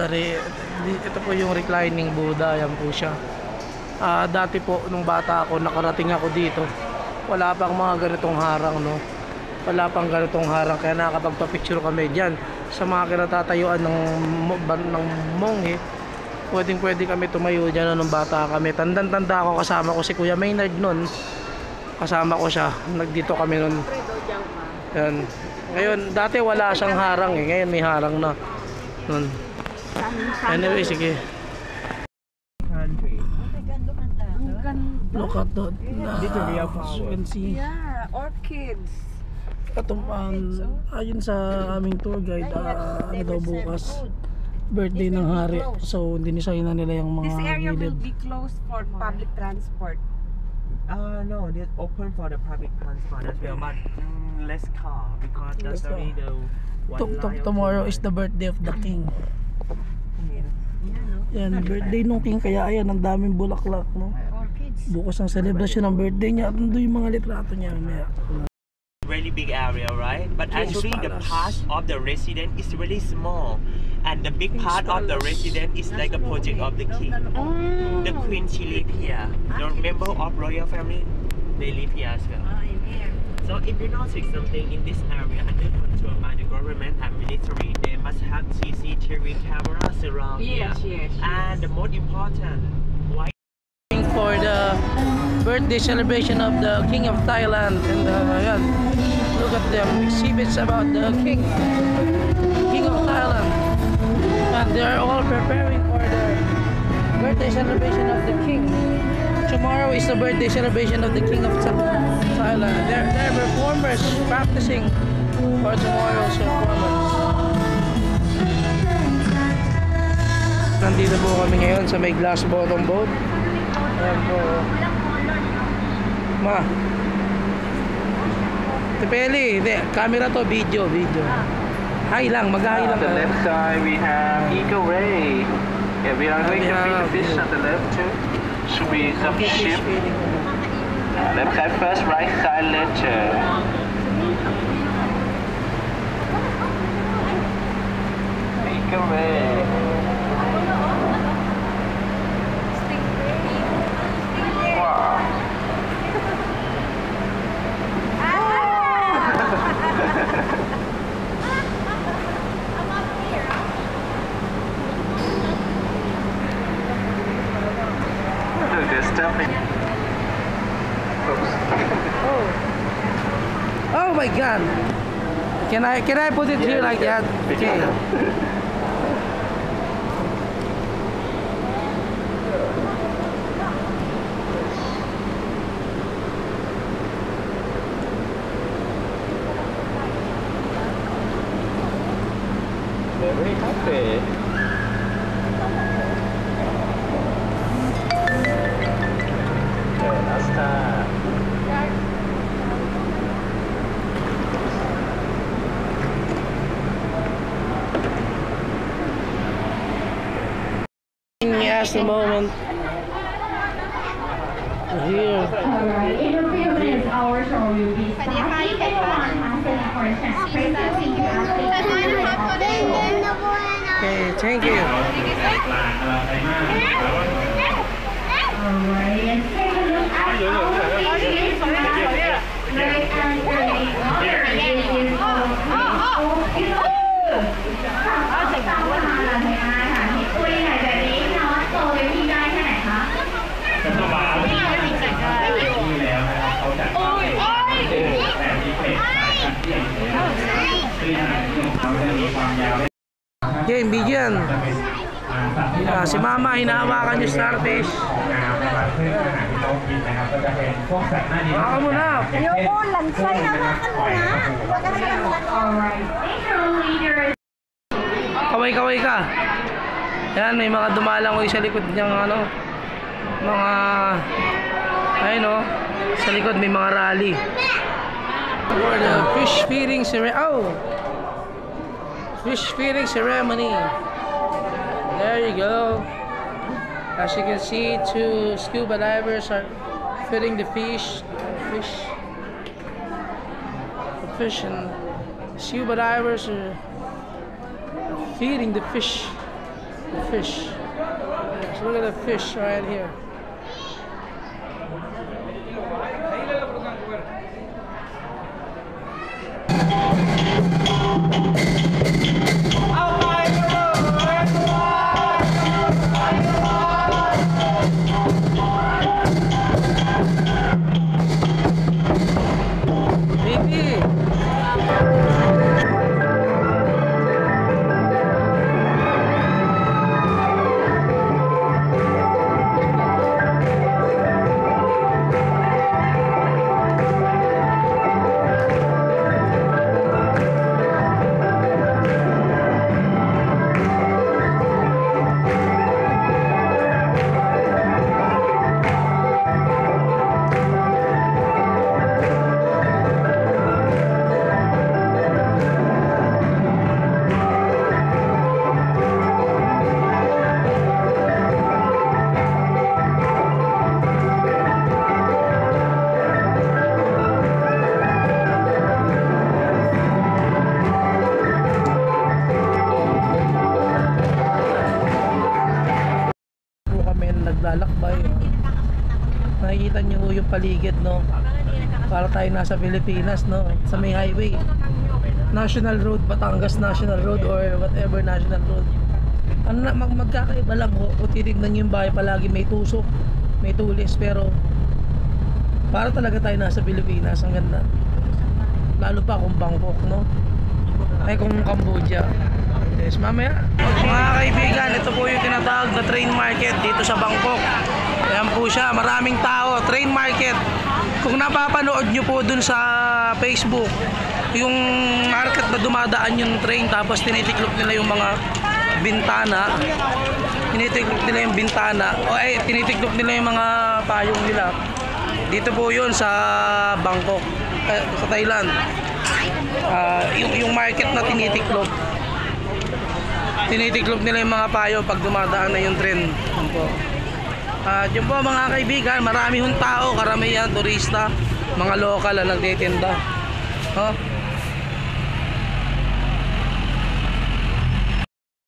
ito po yung reclining Buddha. Yan po siya. Dati po nung bata ako, nakarating ako dito, wala pang mga ganitong harang, no? Wala pang ganitong harang, kaya nakakapagpa-picture kami dyan sa mga kinatatayuan ng monghe. Pwede kami tumayo dyan nung bata kami. Tanda ako, kasama ko si Kuya Maynard nun. Kasama ko siya, nagdito kami nun. Yan. Ngayon, dati wala siyang harang eh. Ngayon may harang na nun. Anyway, sige. Look at that. As you can see. Yeah, orchids. Ayun sa aming tour guide, ano daw bukas, birthday ng hari. So, dinisign na nila yung mga This area will gilid. be closed for public transport. No, it's open for the public transport as well, but less car because that's only the Tomorrow is the birthday of the king. Yan, birthday nung king, kaya ayan, ang daming bulaklak, no? Bukas ang celebration ng birthday niya at nandun yung mga litrato niya. Really big area, right? But actually the part of the residence is really small, and the big part of the residence is like a project of the king. The queen, she live here. The member of royal family, they live here as well. So if you notice something in this area under control by the government and military, they must have CCTV cameras around here. And the most important, why for the birthday celebration of the King of Thailand, and ayan, look at them, exhibits about the King of Thailand, and they are all preparing for the birthday celebration of the King. Tomorrow is the birthday celebration of the King of Thailand. They're performers practicing for tomorrow's performance. Nandito po kami ngayon sa may glass bottom boat. Ayan po. Ma. Tepeli, hindi. Camera to, video. Hi lang, mag-hi lang. On the left side we have Eagle Ray. Yeah, we are going to feed the fish on the left too. Should be some ship. Left side first, right side later. Eagle Ray. Oh my God! Can I put it here like that? Okay. Very happy. Yes, the moment. Here. Alright, in a few minutes our show will be starting. Everyone has an important presenting you Okay, thank you. Alright, and take a look at our features. Right and great. It is all great. Okay, bigyan. Si Mama, hinahawakan yung starfish. Hawakan mo na. Ayoko, lansay. Hawakan mo na. Kaway-kaway ka. Yan, may mga dumalangoy sa likod niyang ano, mga, ayun o, sa likod may mga rally. For the fish feeding ceremony. Fish feeding ceremony. There you go. As you can see, two scuba divers are feeding the fish. And scuba divers are feeding the fish. The fish. Yes, look at the fish right here. Baby. Naglalakbay. Nakikita niyo yung paligid, no? Para tayo nasa Pilipinas, no? Sa may highway. National Road, Batangas National Road or whatever national road. Ano na, magkakaiba lang ho. Kung titignan niyo yung bahay, palagi may tusok, may tulis, pero para talaga tayo nasa Pilipinas. Ang ganda. Lalo pa kung Bangkok, no? Ay kung Cambodia. Yes, mamaya. Mga kaibigan, ito po yung tinatawag na train market dito sa Bangkok. Ayan po siya, maraming tao. Train market. Kung napapanood nyo po dun sa Facebook, yung market na dumadaan yung train, tapos tinitiklop nila yung mga bintana. Tinitiklop nila yung bintana. O ay, tinitiklop nila yung mga payong nila. Dito po yun sa Bangkok, sa Thailand. Yung market na tinitiklop. Tinitiklop nila yung mga payo pag dumadaan na yung tren. Yun po. Yun po mga kaibigan, marami hong tao, karamihan, turista, mga lokal na nagtitinda.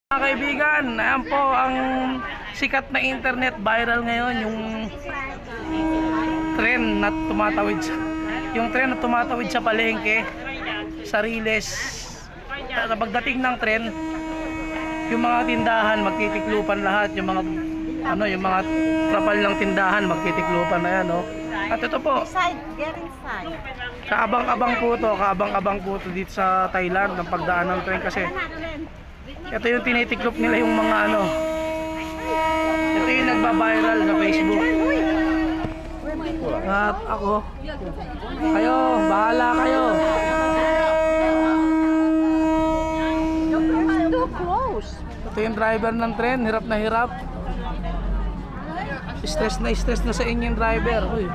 Mga kaibigan, ayan po ang sikat na internet viral ngayon, yung tren na tumatawid sa palengke, sa Riles. Sa pagdating ng tren, yung mga tindahan magtitiklupan lahat, yung mga trapal ng tindahan magtitiklupan na yan, no? At ito po, kaabang-abang po to dito sa Thailand ng pagdaan ng tren, kasi ito yung tinitiklop nila yung mga ito yung nagba-viral sa Facebook. At ako, kayo, bahala kayo. Ito yung driver ng tren, hirap na hirap. Stress na sa inyong driver. Uy.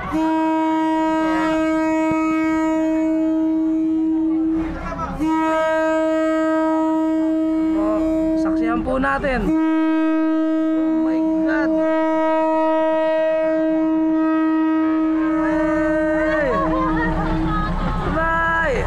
Saksihan po natin. Oh my God. Hey. Bye.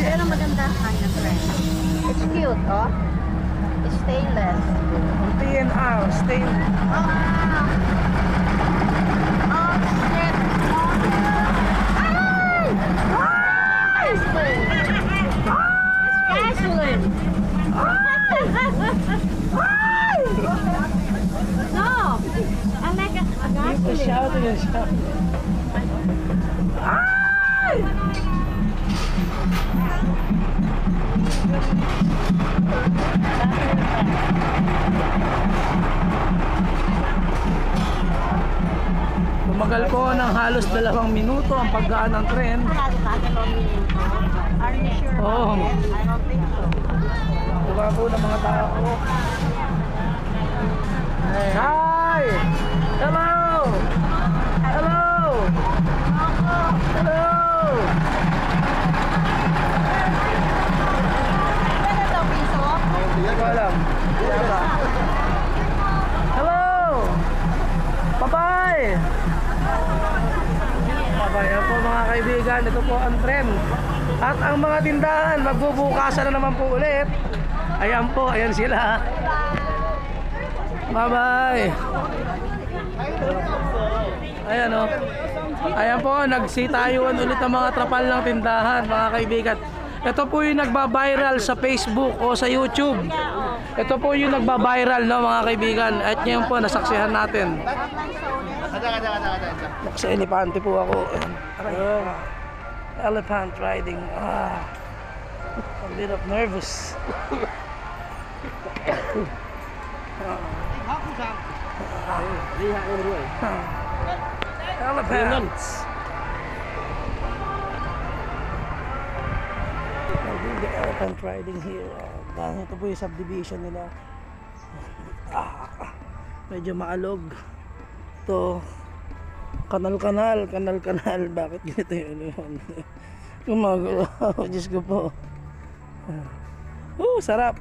Pero maganda kind of friend. It's cute, oh. It's stainless. TNR, stainless. Oh, shit. Ay! It's gasoline. No! I like a gasoline. Shout. Ay! Tumagal po ng halos 2 minuto ang pagdaan ng tren. Are you sure Oh. about it? I don't think so. Diba po ng mga tao ko. Hey, hi! Hello! Hello! Hello! Ano daw piso? Hindi ko alam. Hello! Bye-bye! Bye-bye. Yan po mga kaibigan, ito po ang tren. At ang mga tindahan, magbubukasan na naman po ulit. Ayan po, ayan sila. Bye-bye! Ayan o. Ayan po, nagsitayuan ulit ang mga trapal ng tindahan, mga kaibigan. Ito po yung nagba-viral sa Facebook o sa YouTube. Ito po yung nagba-viral, no, mga kaibigan. At ngayon po, nasaksihan natin. Sa elepante po ako. Elephant riding. A bit of nervous. Elephants. The elephant riding here. Dahil ito po yung subdivision nila. Medyo maalog. Ito, kanal. Bakit ganito yun? Gumagawa. Diyos ko po. Sarap.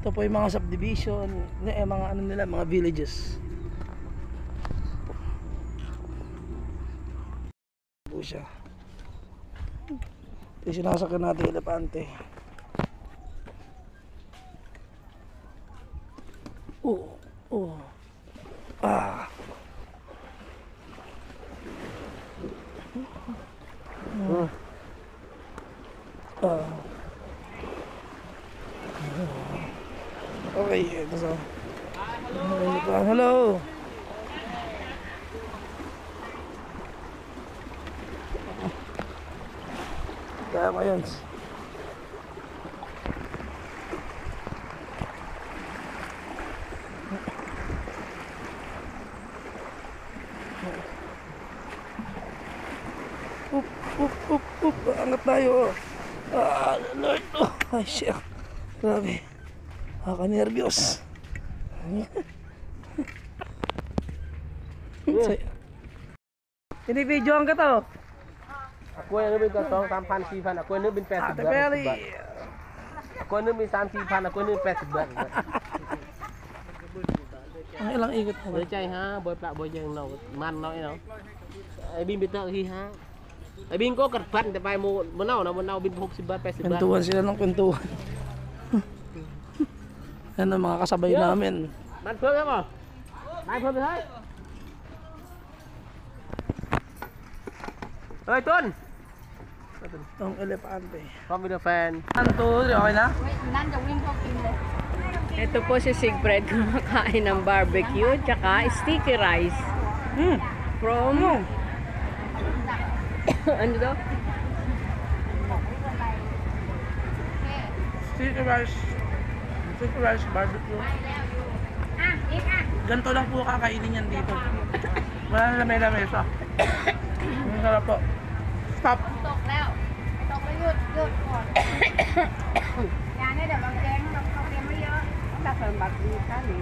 Ito po yung mga subdivision, mga ano nila, mga villages. Po siya. Ito yung sinasakyan natin elepante. Okay, ito sa. Hello. Kaya mo yun. Angat tayo. Lord. Ay, shit. Grabe. Nakaka-nervyos. Ini-videoan ka to. Aku yang lebih kosong 3,400 aku yang lebih 80 Ate Peli. Aku yang lebih 3,400 aku yang lebih 80 Ang ilang ikot mo ba? Boleh cai ha, boy plak boy yang nau man nau ini nau. Ai bin bitak hi ha. Ai bin ko kerban tapi mau menau bin 60 baht 80 baht. Kwentuhan sila ng kwentuhan. Yan ang mga kasabay namin. Man phơm em à? Man phơm đi thôi. Ơi Tuấn. Ang elepante. Con video fan. Anto, okay na? Ito po si Sigfred kumakain ng barbecue tsaka sticky rice. From ano daw? Sticky rice barbecue. Ganito lang po kakainin yan dito. Wala na lamay-lamesa. Ang sarap po. Stop. ตกแล้วตกไปหยุดก่อนยาเนี่ยเดี๋ยวเราแกงเราเตรียมไว้เยอะแต่เพิ่มบัตรมีค่าหรือ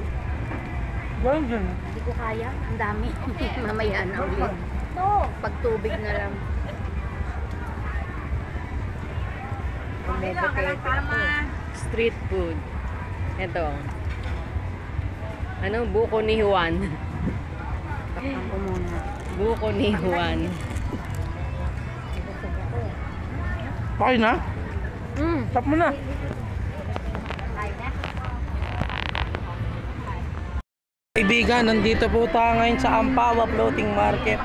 Ganun din. Hindi ko kaya, ang dami. Mamaya na ulit. Pagtubig na lang. Street food. Ito. Ano? Buko ni Juan. Buko ni Juan. Okay na? Stop mo na. Kaibigan, nandito po tayo ngayon sa Ampawa Floating Market.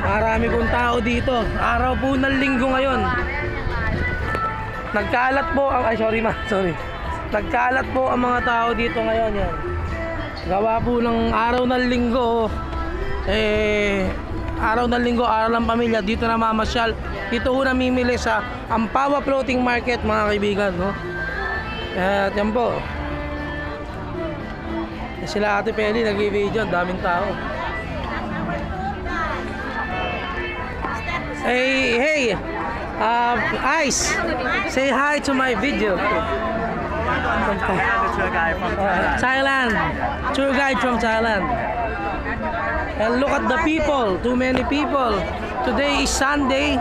Marami pong tao dito. Araw po ng linggo ngayon. Nagkalat po ang... Ay, sorry. Nagkalat po ang mga tao dito ngayon. Yan. Gawa po ng araw ng linggo. Araw ng linggo, araw ng pamilya. Dito na mamasyal. Dito po namimili sa Ampawa Floating Market, mga kaibigan. No? At yan po. Sila Ate Peli nag-i-video, daming tao. Ice, say hi to my video. Thailand, tour guide from Thailand. And look at the people, too many people. Today is Sunday.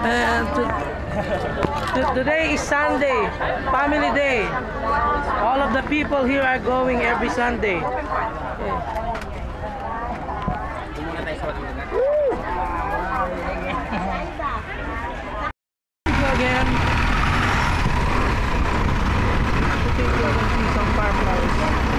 And today is Sunday, family day. All of the people here are going every Sunday. Again. I think we're gonna see some fireflies.